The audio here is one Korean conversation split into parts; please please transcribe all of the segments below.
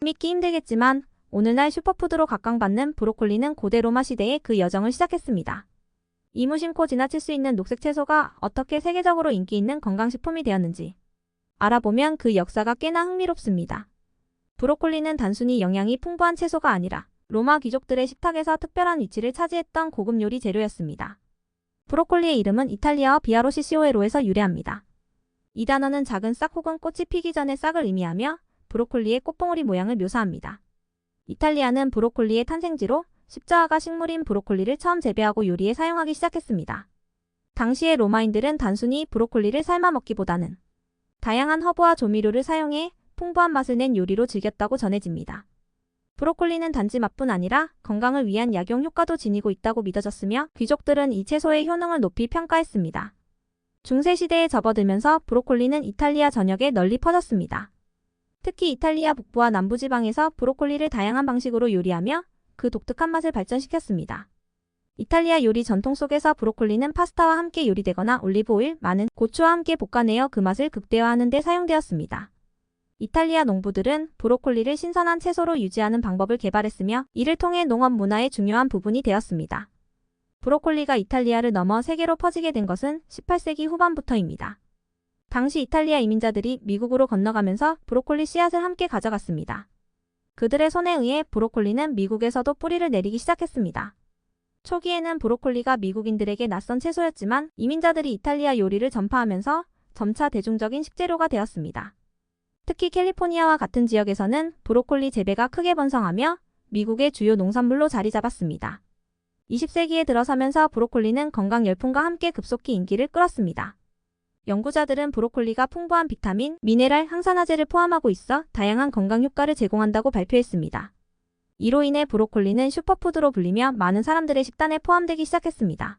믿기 힘들겠지만 오늘날 슈퍼푸드로 각광받는 브로콜리는 고대 로마 시대에 그 여정을 시작했습니다. 이 무심코 지나칠 수 있는 녹색 채소가 어떻게 세계적으로 인기 있는 건강식품이 되었는지 알아보면 그 역사가 꽤나 흥미롭습니다. 브로콜리는 단순히 영양이 풍부한 채소가 아니라 로마 귀족들의 식탁에서 특별한 위치를 차지했던 고급 요리 재료였습니다. 브로콜리의 이름은 이탈리아어 비아로시시오에로에서 유래합니다. 이 단어는 작은 싹 혹은 꽃이 피기 전의 싹을 의미하며 브로콜리의 꽃봉오리 모양을 묘사합니다. 이탈리아는 브로콜리의 탄생지로 십자화가 식물인 브로콜리를 처음 재배하고 요리에 사용하기 시작했습니다. 당시의 로마인들은 단순히 브로콜리를 삶아 먹기보다는 다양한 허브와 조미료를 사용해 풍부한 맛을 낸 요리로 즐겼다고 전해집니다. 브로콜리는 단지 맛뿐 아니라 건강을 위한 약용 효과도 지니고 있다고 믿어졌으며 귀족들은 이 채소의 효능을 높이 평가했습니다. 중세시대에 접어들면서 브로콜리는 이탈리아 전역에 널리 퍼졌습니다. 특히 이탈리아 북부와 남부지방에서 브로콜리를 다양한 방식으로 요리하며 그 독특한 맛을 발전시켰습니다. 이탈리아 요리 전통 속에서 브로콜리는 파스타와 함께 요리되거나 올리브오일, 마늘, 고추와 함께 볶아내어 그 맛을 극대화하는 데 사용되었습니다. 이탈리아 농부들은 브로콜리를 신선한 채소로 유지하는 방법을 개발했으며 이를 통해 농업 문화의 중요한 부분이 되었습니다. 브로콜리가 이탈리아를 넘어 세계로 퍼지게 된 것은 18세기 후반부터입니다. 당시 이탈리아 이민자들이 미국으로 건너가면서 브로콜리 씨앗을 함께 가져갔습니다. 그들의 손에 의해 브로콜리는 미국에서도 뿌리를 내리기 시작했습니다. 초기에는 브로콜리가 미국인들에게 낯선 채소였지만 이민자들이 이탈리아 요리를 전파하면서 점차 대중적인 식재료가 되었습니다. 특히 캘리포니아와 같은 지역에서는 브로콜리 재배가 크게 번성하며 미국의 주요 농산물로 자리 잡았습니다. 20세기에 들어서면서 브로콜리는 건강 열풍과 함께 급속히 인기를 끌었습니다. 연구자들은 브로콜리가 풍부한 비타민, 미네랄, 항산화제를 포함하고 있어 다양한 건강 효과를 제공한다고 발표했습니다. 이로 인해 브로콜리는 슈퍼푸드로 불리며 많은 사람들의 식단에 포함되기 시작했습니다.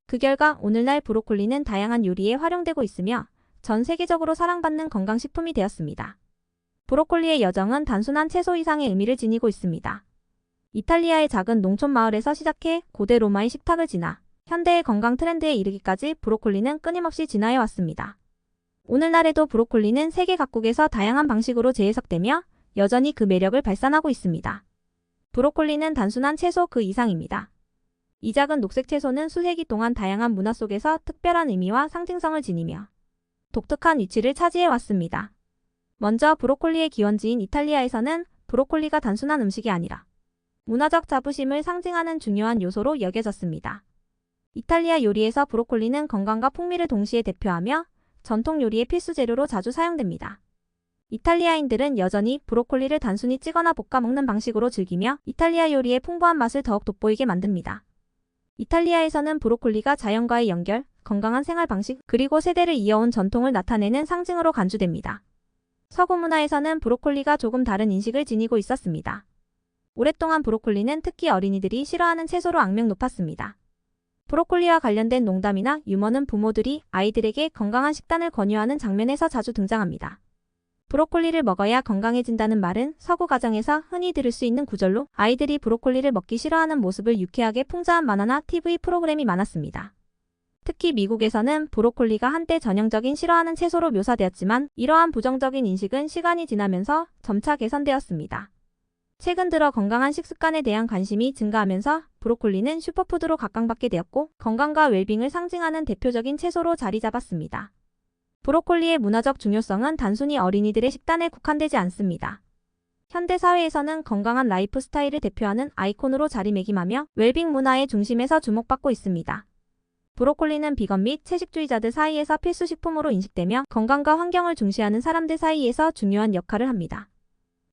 그 결과 오늘날 브로콜리는 다양한 요리에 활용되고 있으며 전 세계적으로 사랑받는 건강식품이 되었습니다. 브로콜리의 여정은 단순한 채소 이상의 의미를 지니고 있습니다. 이탈리아의 작은 농촌 마을에서 시작해 고대 로마의 식탁을 지나 현대의 건강 트렌드에 이르기까지 브로콜리는 끊임없이 진화해 왔습니다. 오늘날에도 브로콜리는 세계 각국에서 다양한 방식으로 재해석되며 여전히 그 매력을 발산하고 있습니다. 브로콜리는 단순한 채소 그 이상입니다. 이 작은 녹색 채소는 수세기 동안 다양한 문화 속에서 특별한 의미와 상징성을 지니며 독특한 위치를 차지해 왔습니다. 먼저 브로콜리의 기원지인 이탈리아에서는 브로콜리가 단순한 음식이 아니라 문화적 자부심을 상징하는 중요한 요소로 여겨졌습니다. 이탈리아 요리에서 브로콜리는 건강과 풍미를 동시에 대표하며 전통 요리의 필수 재료로 자주 사용됩니다. 이탈리아인들은 여전히 브로콜리를 단순히 찌거나 볶아 먹는 방식으로 즐기며 이탈리아 요리의 풍부한 맛을 더욱 돋보이게 만듭니다. 이탈리아에서는 브로콜리가 자연과의 연결, 건강한 생활 방식, 그리고 세대를 이어온 전통을 나타내는 상징으로 간주됩니다. 서구 문화에서는 브로콜리가 조금 다른 인식을 지니고 있었습니다. 오랫동안 브로콜리는 특히 어린이들이 싫어하는 채소로 악명 높았습니다. 브로콜리와 관련된 농담이나 유머는 부모들이 아이들에게 건강한 식단을 권유하는 장면에서 자주 등장합니다. 브로콜리를 먹어야 건강해진다는 말은 서구 가정에서 흔히 들을 수 있는 구절로 아이들이 브로콜리를 먹기 싫어하는 모습을 유쾌하게 풍자한 만화나 TV 프로그램이 많았습니다. 특히 미국에서는 브로콜리가 한때 전형적인 싫어하는 채소로 묘사되었지만 이러한 부정적인 인식은 시간이 지나면서 점차 개선되었습니다. 최근 들어 건강한 식습관에 대한 관심이 증가하면서 브로콜리는 슈퍼푸드로 각광받게 되었고 건강과 웰빙을 상징하는 대표적인 채소로 자리 잡았습니다. 브로콜리의 문화적 중요성은 단순히 어린이들의 식단에 국한되지 않습니다. 현대 사회에서는 건강한 라이프 스타일을 대표하는 아이콘으로 자리매김하며 웰빙 문화의 중심에서 주목받고 있습니다. 브로콜리는 비건 및 채식주의자들 사이에서 필수 식품으로 인식되며 건강과 환경을 중시하는 사람들 사이에서 중요한 역할을 합니다.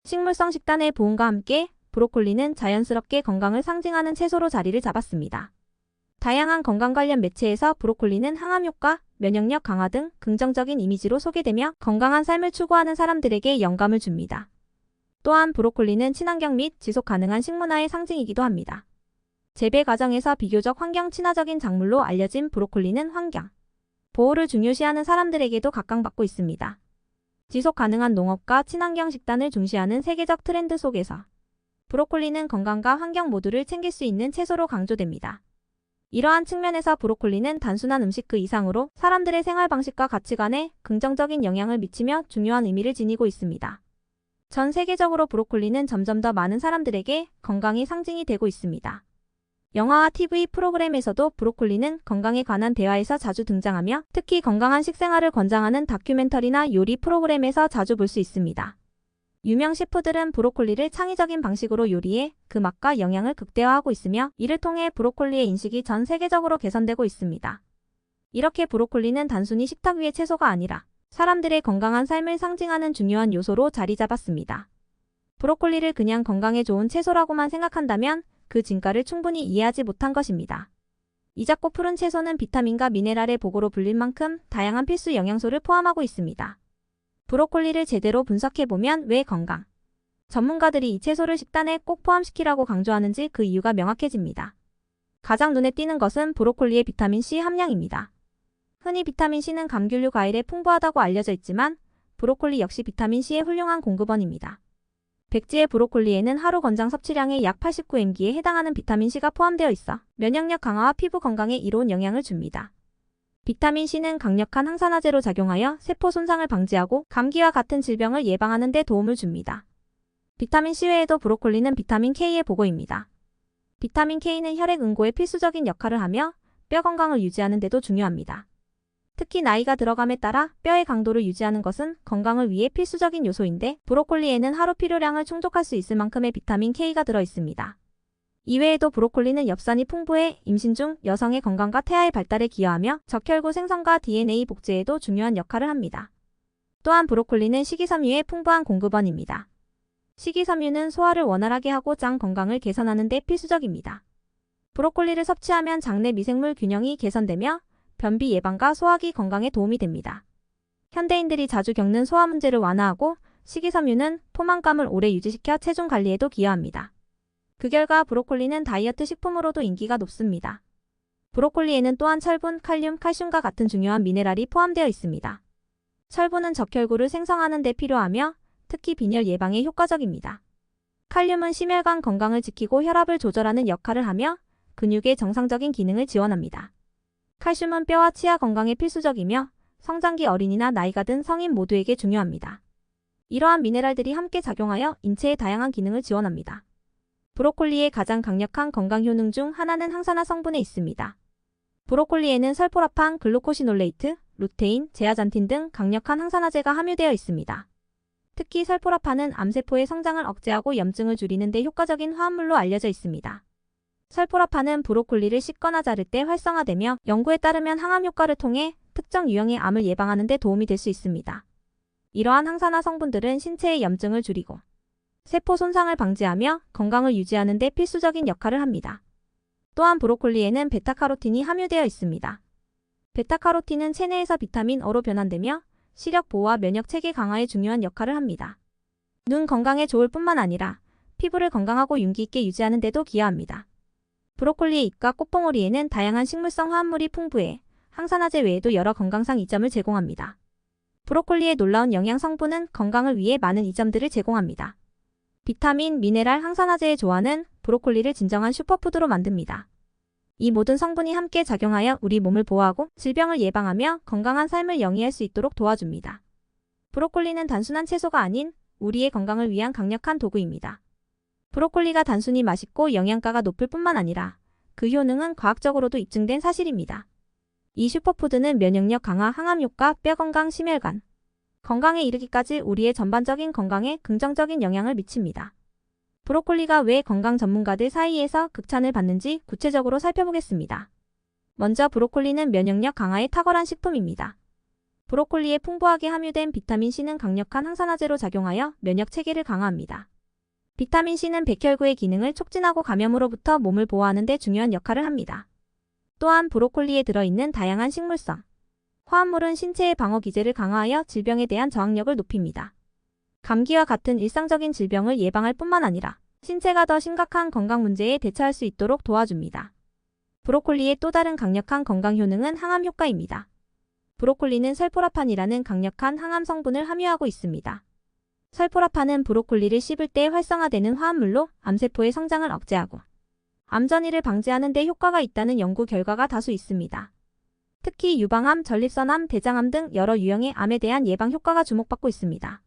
식물성 식단의 보온과 함께 브로콜리는 자연스럽게 건강을 상징하는 채소로 자리를 잡았습니다. 다양한 건강 관련 매체에서 브로콜리는 항암 효과, 면역력 강화 등 긍정적인 이미지로 소개되며 건강한 삶을 추구하는 사람들에게 영감을 줍니다. 또한 브로콜리는 친환경 및 지속 가능한 식문화의 상징이기도 합니다. 재배 과정에서 비교적 환경 친화적인 작물로 알려진 브로콜리는 환경 보호를 중요시하는 사람들에게도 각광받고 있습니다. 지속 가능한 농업과 친환경 식단을 중시하는 세계적 트렌드 속에서 브로콜리는 건강과 환경 모두를 챙길 수 있는 채소로 강조됩니다. 이러한 측면에서 브로콜리는 단순한 음식 그 이상으로 사람들의 생활 방식과 가치관에 긍정적인 영향을 미치며 중요한 의미를 지니고 있습니다. 전 세계적으로 브로콜리는 점점 더 많은 사람들에게 건강의 상징이 되고 있습니다. 영화와 TV 프로그램에서도 브로콜리는 건강에 관한 대화에서 자주 등장하며 특히 건강한 식생활을 권장하는 다큐멘터리나 요리 프로그램에서 자주 볼 수 있습니다. 유명 셰프들은 브로콜리를 창의적인 방식으로 요리해 그 맛과 영양을 극대화하고 있으며 이를 통해 브로콜리의 인식이 전 세계적으로 개선되고 있습니다. 이렇게 브로콜리는 단순히 식탁 위의 채소가 아니라 사람들의 건강한 삶을 상징하는 중요한 요소로 자리 잡았습니다. 브로콜리를 그냥 건강에 좋은 채소라고만 생각한다면 그 진가를 충분히 이해하지 못한 것입니다. 이 작고 푸른 채소는 비타민과 미네랄의 보고로 불릴 만큼 다양한 필수 영양소를 포함하고 있습니다. 브로콜리를 제대로 분석해보면 왜 건강? 전문가들이 이 채소를 식단에 꼭 포함시키라고 강조하는지 그 이유가 명확해집니다. 가장 눈에 띄는 것은 브로콜리의 비타민C 함량입니다. 흔히 비타민C는 감귤류 과일에 풍부하다고 알려져 있지만 브로콜리 역시 비타민C의 훌륭한 공급원입니다. 백지의 브로콜리에는 하루 권장 섭취량의 약 89mg에 해당하는 비타민C가 포함되어 있어 면역력 강화와 피부 건강에 이로운 영향을 줍니다. 비타민C는 강력한 항산화제로 작용하여 세포 손상을 방지하고 감기와 같은 질병을 예방하는 데 도움을 줍니다. 비타민C 외에도 브로콜리는 비타민 K의 보고입니다. 비타민 K는 혈액 응고에 필수적인 역할을 하며 뼈 건강을 유지하는 데도 중요합니다. 특히 나이가 들어감에 따라 뼈의 강도를 유지하는 것은 건강을 위해 필수적인 요소인데 브로콜리에는 하루 필요량을 충족할 수 있을 만큼의 비타민 K가 들어있습니다. 이외에도 브로콜리는 엽산이 풍부해 임신 중 여성의 건강과 태아의 발달에 기여하며 적혈구 생성과 DNA 복제에도 중요한 역할을 합니다. 또한 브로콜리는 식이섬유의 풍부한 공급원입니다. 식이섬유는 소화를 원활하게 하고 장 건강을 개선하는 데 필수적입니다. 브로콜리를 섭취하면 장내 미생물 균형이 개선되며 변비 예방과 소화기 건강에 도움이 됩니다. 현대인들이 자주 겪는 소화 문제를 완화하고 식이섬유는 포만감을 오래 유지시켜 체중 관리에도 기여합니다. 그 결과 브로콜리는 다이어트 식품으로도 인기가 높습니다. 브로콜리에는 또한 철분, 칼륨, 칼슘과 같은 중요한 미네랄이 포함되어 있습니다. 철분은 적혈구를 생성하는 데 필요하며 특히 빈혈 예방에 효과적입니다. 칼륨은 심혈관 건강을 지키고 혈압을 조절하는 역할을 하며 근육의 정상적인 기능을 지원합니다. 칼슘은 뼈와 치아 건강에 필수적이며 성장기 어린이나 나이가 든 성인 모두에게 중요합니다. 이러한 미네랄들이 함께 작용하여 인체의 다양한 기능을 지원합니다. 브로콜리의 가장 강력한 건강 효능 중 하나는 항산화 성분에 있습니다. 브로콜리에는 설포라판, 글루코시놀레이트, 루테인, 제아잔틴 등 강력한 항산화제가 함유되어 있습니다. 특히 설포라판은 암세포의 성장을 억제하고 염증을 줄이는 데 효과적인 화합물로 알려져 있습니다. 설포라판은 브로콜리를 씻거나 자를 때 활성화되며 연구에 따르면 항암 효과를 통해 특정 유형의 암을 예방하는 데 도움이 될 수 있습니다. 이러한 항산화 성분들은 신체의 염증을 줄이고 세포 손상을 방지하며 건강을 유지하는 데 필수적인 역할을 합니다. 또한 브로콜리에는 베타카로틴이 함유되어 있습니다. 베타카로틴은 체내에서 비타민 O로 변환되며 시력 보호와 면역 체계 강화에 중요한 역할을 합니다. 눈 건강에 좋을 뿐만 아니라 피부를 건강하고 윤기 있게 유지하는 데도 기여합니다. 브로콜리의 잎과 꽃봉오리에는 다양한 식물성 화합물이 풍부해 항산화제 외에도 여러 건강상 이점을 제공합니다. 브로콜리의 놀라운 영양 성분은 건강을 위해 많은 이점들을 제공합니다. 비타민, 미네랄, 항산화제의 조화는 브로콜리를 진정한 슈퍼푸드로 만듭니다. 이 모든 성분이 함께 작용하여 우리 몸을 보호하고 질병을 예방하며 건강한 삶을 영위할 수 있도록 도와줍니다. 브로콜리는 단순한 채소가 아닌 우리의 건강을 위한 강력한 도구입니다. 브로콜리가 단순히 맛있고 영양가가 높을 뿐만 아니라 그 효능은 과학적으로도 입증된 사실입니다. 이 슈퍼푸드는 면역력 강화, 항암 효과, 뼈 건강, 심혈관 건강에 이르기까지 우리의 전반적인 건강에 긍정적인 영향을 미칩니다. 브로콜리가 왜 건강 전문가들 사이에서 극찬을 받는지 구체적으로 살펴보겠습니다. 먼저 브로콜리는 면역력 강화에 탁월한 식품입니다. 브로콜리에 풍부하게 함유된 비타민C는 강력한 항산화제로 작용하여 면역 체계를 강화합니다. 비타민C는 백혈구의 기능을 촉진하고 감염으로부터 몸을 보호하는 데 중요한 역할을 합니다. 또한 브로콜리에 들어있는 다양한 식물성 화합물은 신체의 방어 기제를 강화하여 질병에 대한 저항력을 높입니다. 감기와 같은 일상적인 질병을 예방할 뿐만 아니라 신체가 더 심각한 건강 문제에 대처할 수 있도록 도와줍니다. 브로콜리의 또 다른 강력한 건강 효능은 항암 효과입니다. 브로콜리는 설포라판이라는 강력한 항암 성분을 함유하고 있습니다. 설포라판은 브로콜리를 씹을 때 활성화되는 화합물로 암세포의 성장을 억제하고 암 전이를 방지하는 데 효과가 있다는 연구 결과가 다수 있습니다. 특히 유방암, 전립선암, 대장암 등 여러 유형의 암에 대한 예방 효과가 주목받고 있습니다.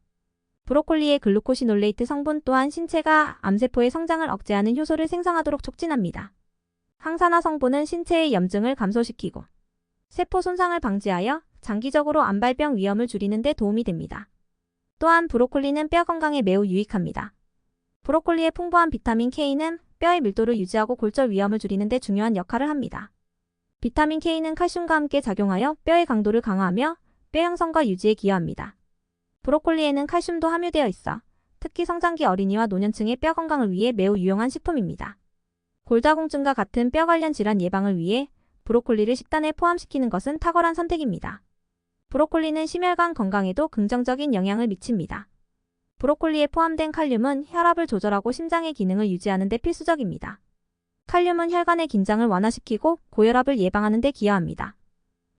브로콜리의 글루코시놀레이트 성분 또한 신체가 암세포의 성장을 억제하는 효소를 생성하도록 촉진합니다. 항산화 성분은 신체의 염증을 감소시키고 세포 손상을 방지하여 장기적으로 암발병 위험을 줄이는 데 도움이 됩니다. 또한 브로콜리는 뼈 건강에 매우 유익합니다. 브로콜리의 풍부한 비타민 K는 뼈의 밀도를 유지하고 골절 위험을 줄이는 데 중요한 역할을 합니다. 비타민 K는 칼슘과 함께 작용하여 뼈의 강도를 강화하며 뼈 형성과 유지에 기여합니다. 브로콜리에는 칼슘도 함유되어 있어 특히 성장기 어린이와 노년층의 뼈 건강을 위해 매우 유용한 식품입니다. 골다공증과 같은 뼈 관련 질환 예방을 위해 브로콜리를 식단에 포함시키는 것은 탁월한 선택입니다. 브로콜리는 심혈관 건강에도 긍정적인 영향을 미칩니다. 브로콜리에 포함된 칼륨은 혈압을 조절하고 심장의 기능을 유지하는 데 필수적입니다. 칼륨은 혈관의 긴장을 완화시키고 고혈압을 예방하는 데 기여합니다.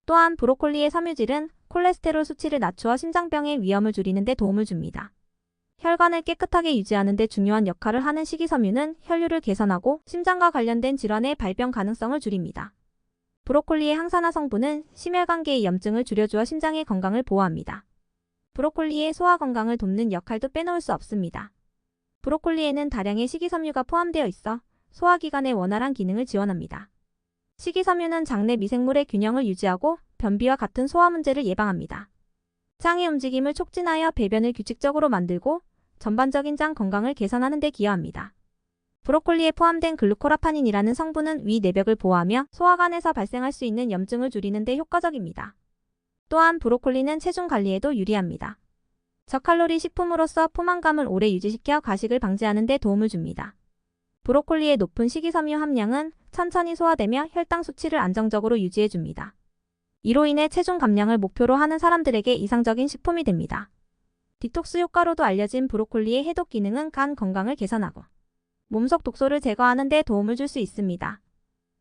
또한 브로콜리의 섬유질은 콜레스테롤 수치를 낮추어 심장병의 위험을 줄이는 데 도움을 줍니다. 혈관을 깨끗하게 유지하는 데 중요한 역할을 하는 식이섬유는 혈류를 개선하고 심장과 관련된 질환의 발병 가능성을 줄입니다. 브로콜리의 항산화 성분은 심혈관계의 염증을 줄여주어 심장의 건강을 보호합니다. 브로콜리의 소화 건강을 돕는 역할도 빼놓을 수 없습니다. 브로콜리에는 다량의 식이섬유가 포함되어 있어 소화기관의 원활한 기능을 지원합니다. 식이섬유는 장내 미생물의 균형을 유지하고 변비와 같은 소화 문제를 예방합니다. 장의 움직임을 촉진하여 배변을 규칙적으로 만들고 전반적인 장 건강을 개선하는 데 기여합니다. 브로콜리에 포함된 글루코라파닌이라는 성분은 위 내벽을 보호하며 소화관에서 발생할 수 있는 염증을 줄이는 데 효과적입니다. 또한 브로콜리는 체중 관리에도 유리합니다. 저칼로리 식품으로서 포만감을 오래 유지시켜 과식을 방지하는 데 도움을 줍니다. 브로콜리의 높은 식이섬유 함량은 천천히 소화되며 혈당 수치를 안정적으로 유지해줍니다. 이로 인해 체중 감량을 목표로 하는 사람들에게 이상적인 식품이 됩니다. 디톡스 효과로도 알려진 브로콜리의 해독 기능은 간 건강을 개선하고 몸속 독소를 제거하는 데 도움을 줄 수 있습니다.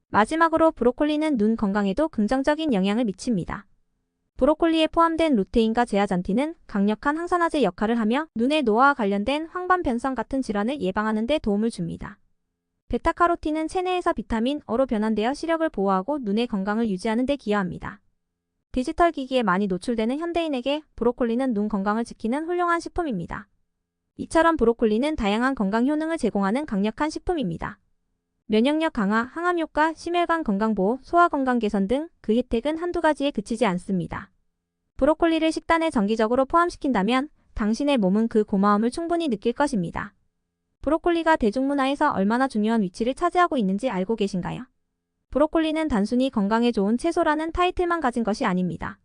마지막으로 브로콜리는 눈 건강에도 긍정적인 영향을 미칩니다. 브로콜리에 포함된 루테인과 제아잔틴은 강력한 항산화제 역할을 하며 눈의 노화와 관련된 황반 변성 같은 질환을 예방하는 데 도움을 줍니다. 베타카로틴은 체내에서 비타민 O로 변환되어 시력을 보호하고 눈의 건강을 유지하는 데 기여합니다. 디지털 기기에 많이 노출되는 현대인에게 브로콜리는 눈 건강을 지키는 훌륭한 식품입니다. 이처럼 브로콜리는 다양한 건강 효능을 제공하는 강력한 식품입니다. 면역력 강화, 항암 효과, 심혈관 건강 보호, 소화 건강 개선 등 그 혜택은 한두 가지에 그치지 않습니다. 브로콜리를 식단에 정기적으로 포함시킨다면 당신의 몸은 그 고마움을 충분히 느낄 것입니다. 브로콜리가 대중문화에서 얼마나 중요한 위치를 차지하고 있는지 알고 계신가요? 브로콜리는 단순히 건강에 좋은 채소라는 타이틀만 가진 것이 아닙니다.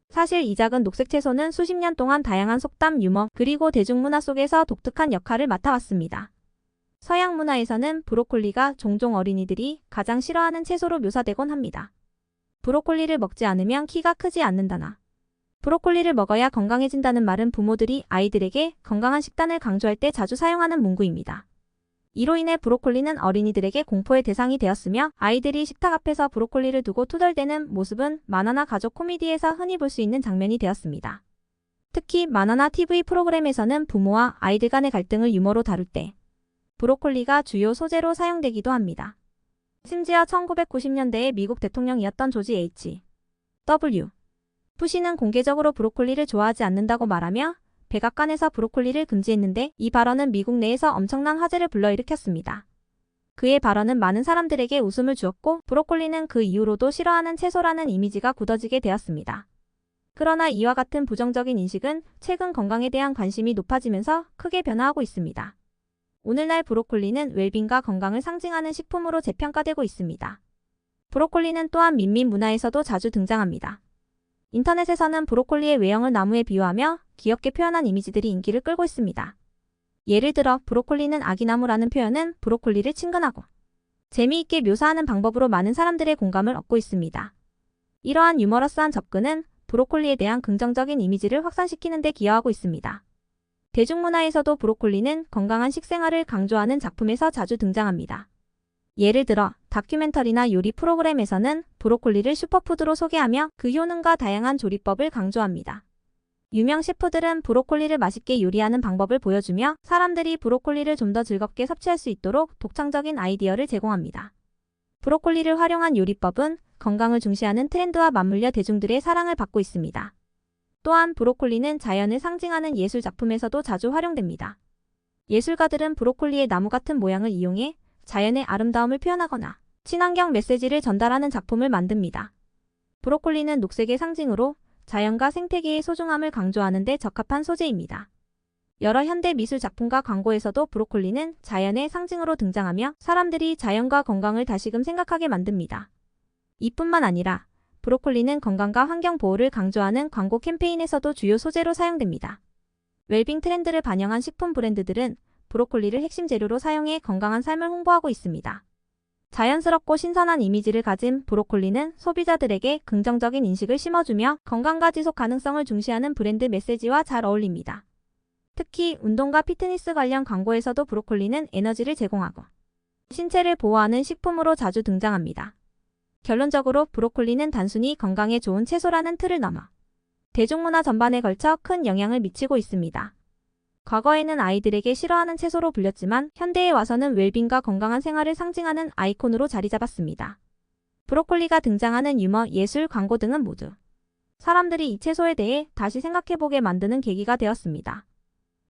사실 이 작은 녹색 채소는 수십 년 동안 다양한 속담, 유머, 그리고 대중문화 속에서 독특한 역할을 맡아왔습니다. 서양 문화에서는 브로콜리가 종종 어린이들이 가장 싫어하는 채소로 묘사되곤 합니다. 브로콜리를 먹지 않으면 키가 크지 않는다나. 브로콜리를 먹어야 건강해진다는 말은 부모들이 아이들에게 건강한 식단을 강조할 때 자주 사용하는 문구입니다. 이로 인해 브로콜리는 어린이들에게 공포의 대상이 되었으며 아이들이 식탁 앞에서 브로콜리를 두고 투덜대는 모습은 만화나 가족 코미디에서 흔히 볼 수 있는 장면이 되었습니다. 특히 만화나 TV 프로그램에서는 부모와 아이들 간의 갈등을 유머로 다룰 때 브로콜리가 주요 소재로 사용되기도 합니다. 심지어 1990년대에 미국 대통령이었던 조지 H.W. 부시는 공개적으로 브로콜리를 좋아하지 않는다고 말하며 백악관에서 브로콜리를 금지했는데 이 발언은 미국 내에서 엄청난 화제를 불러일으켰습니다. 그의 발언은 많은 사람들에게 웃음을 주었고 브로콜리는 그 이후로도 싫어하는 채소라는 이미지가 굳어지게 되었습니다. 그러나 이와 같은 부정적인 인식은 최근 건강에 대한 관심이 높아지면서 크게 변화하고 있습니다. 오늘날 브로콜리는 웰빙과 건강을 상징하는 식품으로 재평가되고 있습니다. 브로콜리는 또한 민민 문화에서도 자주 등장합니다. 인터넷에서는 브로콜리의 외형을 나무에 비유하며 귀엽게 표현한 이미지들이 인기를 끌고 있습니다. 예를 들어 브로콜리는 아기나무라는 표현은 브로콜리를 친근하고 재미있게 묘사하는 방법으로 많은 사람들의 공감을 얻고 있습니다. 이러한 유머러스한 접근은 브로콜리에 대한 긍정적인 이미지를 확산시키는 데 기여하고 있습니다. 대중문화에서도 브로콜리는 건강한 식생활을 강조하는 작품에서 자주 등장합니다. 예를 들어 다큐멘터리나 요리 프로그램에서는 브로콜리를 슈퍼푸드로 소개하며 그 효능과 다양한 조리법을 강조합니다. 유명 셰프들은 브로콜리를 맛있게 요리하는 방법을 보여주며 사람들이 브로콜리를 좀 더 즐겁게 섭취할 수 있도록 독창적인 아이디어를 제공합니다. 브로콜리를 활용한 요리법은 건강을 중시하는 트렌드와 맞물려 대중들의 사랑을 받고 있습니다. 또한 브로콜리는 자연을 상징하는 예술 작품에서도 자주 활용됩니다. 예술가들은 브로콜리의 나무 같은 모양을 이용해 자연의 아름다움을 표현하거나 친환경 메시지를 전달하는 작품을 만듭니다. 브로콜리는 녹색의 상징으로 자연과 생태계의 소중함을 강조하는 데 적합한 소재입니다. 여러 현대 미술 작품과 광고에서도 브로콜리는 자연의 상징으로 등장하며 사람들이 자연과 건강을 다시금 생각하게 만듭니다. 이뿐만 아니라 브로콜리는 건강과 환경 보호를 강조하는 광고 캠페인에서도 주요 소재로 사용됩니다. 웰빙 트렌드를 반영한 식품 브랜드들은 브로콜리를 핵심 재료로 사용해 건강한 삶을 홍보하고 있습니다. 자연스럽고 신선한 이미지를 가진 브로콜리는 소비자들에게 긍정적인 인식을 심어주며 건강과 지속 가능성을 중시하는 브랜드 메시지와 잘 어울립니다. 특히 운동과 피트니스 관련 광고에서도 브로콜리는 에너지를 제공하고 신체를 보호하는 식품으로 자주 등장합니다. 결론적으로 브로콜리는 단순히 건강에 좋은 채소라는 틀을 넘어 대중문화 전반에 걸쳐 큰 영향을 미치고 있습니다. 과거에는 아이들에게 싫어하는 채소로 불렸지만 현대에 와서는 웰빙과 건강한 생활을 상징하는 아이콘으로 자리 잡았습니다. 브로콜리가 등장하는 유머, 예술, 광고 등은 모두 사람들이 이 채소에 대해 다시 생각해보게 만드는 계기가 되었습니다.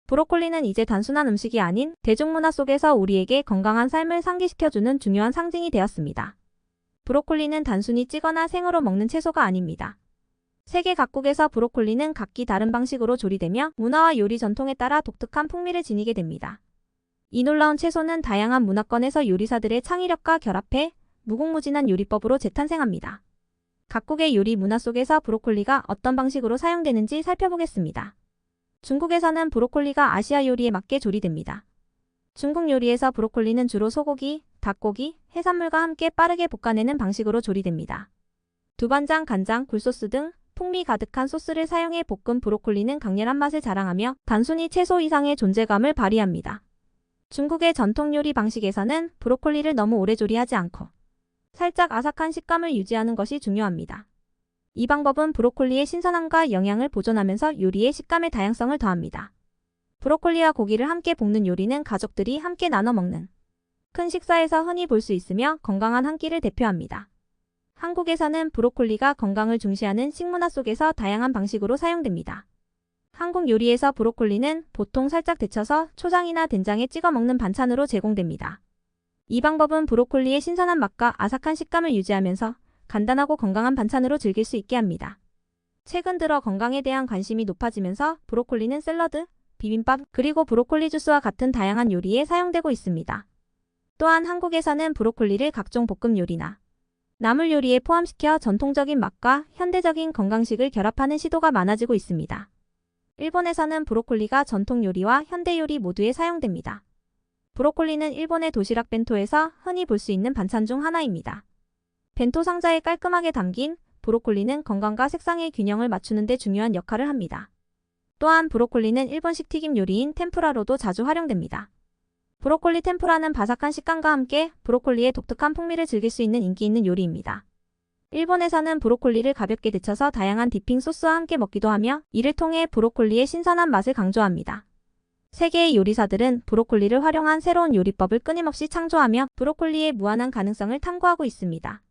브로콜리는 이제 단순한 음식이 아닌 대중문화 속에서 우리에게 건강한 삶을 상기시켜주는 중요한 상징이 되었습니다. 브로콜리는 단순히 찌거나 생으로 먹는 채소가 아닙니다. 세계 각국에서 브로콜리는 각기 다른 방식으로 조리되며 문화와 요리 전통에 따라 독특한 풍미를 지니게 됩니다. 이 놀라운 채소는 다양한 문화권에서 요리사들의 창의력과 결합해 무궁무진한 요리법으로 재탄생합니다. 각국의 요리 문화 속에서 브로콜리가 어떤 방식으로 사용되는지 살펴보겠습니다. 중국에서는 브로콜리가 아시아 요리에 맞게 조리됩니다. 중국 요리에서 브로콜리는 주로 소고기, 닭고기, 해산물과 함께 빠르게 볶아내는 방식으로 조리됩니다. 두반장, 간장, 굴소스 등 풍미 가득한 소스를 사용해 볶은 브로콜리는 강렬한 맛을 자랑하며 단순히 채소 이상의 존재감을 발휘합니다. 중국의 전통 요리 방식에서는 브로콜리를 너무 오래 조리하지 않고 살짝 아삭한 식감을 유지하는 것이 중요합니다. 이 방법은 브로콜리의 신선함과 영양을 보존하면서 요리의 식감의 다양성을 더합니다. 브로콜리와 고기를 함께 볶는 요리는 가족들이 함께 나눠 먹는 큰 식사에서 흔히 볼 수 있으며 건강한 한 끼를 대표합니다. 한국에서는 브로콜리가 건강을 중시하는 식문화 속에서 다양한 방식으로 사용됩니다. 한국 요리에서 브로콜리는 보통 살짝 데쳐서 초장이나 된장에 찍어 먹는 반찬으로 제공됩니다. 이 방법은 브로콜리의 신선한 맛과 아삭한 식감을 유지하면서 간단하고 건강한 반찬으로 즐길 수 있게 합니다. 최근 들어 건강에 대한 관심이 높아지면서 브로콜리는 샐러드, 비빔밥, 그리고 브로콜리 주스와 같은 다양한 요리에 사용되고 있습니다. 또한 한국에서는 브로콜리를 각종 볶음 요리나 나물 요리에 포함시켜 전통적인 맛과 현대적인 건강식을 결합하는 시도가 많아지고 있습니다. 일본에서는 브로콜리가 전통 요리와 현대 요리 모두에 사용됩니다. 브로콜리는 일본의 도시락 벤토에서 흔히 볼 수 있는 반찬 중 하나입니다. 벤토 상자에 깔끔하게 담긴 브로콜리는 건강과 색상의 균형을 맞추는 데 중요한 역할을 합니다. 또한 브로콜리는 일본식 튀김 요리인 템푸라로도 자주 활용됩니다. 브로콜리 템푸라는 바삭한 식감과 함께 브로콜리의 독특한 풍미를 즐길 수 있는 인기 있는 요리입니다. 일본에서는 브로콜리를 가볍게 데쳐서 다양한 디핑 소스와 함께 먹기도 하며 이를 통해 브로콜리의 신선한 맛을 강조합니다. 세계의 요리사들은 브로콜리를 활용한 새로운 요리법을 끊임없이 창조하며 브로콜리의 무한한 가능성을 탐구하고 있습니다.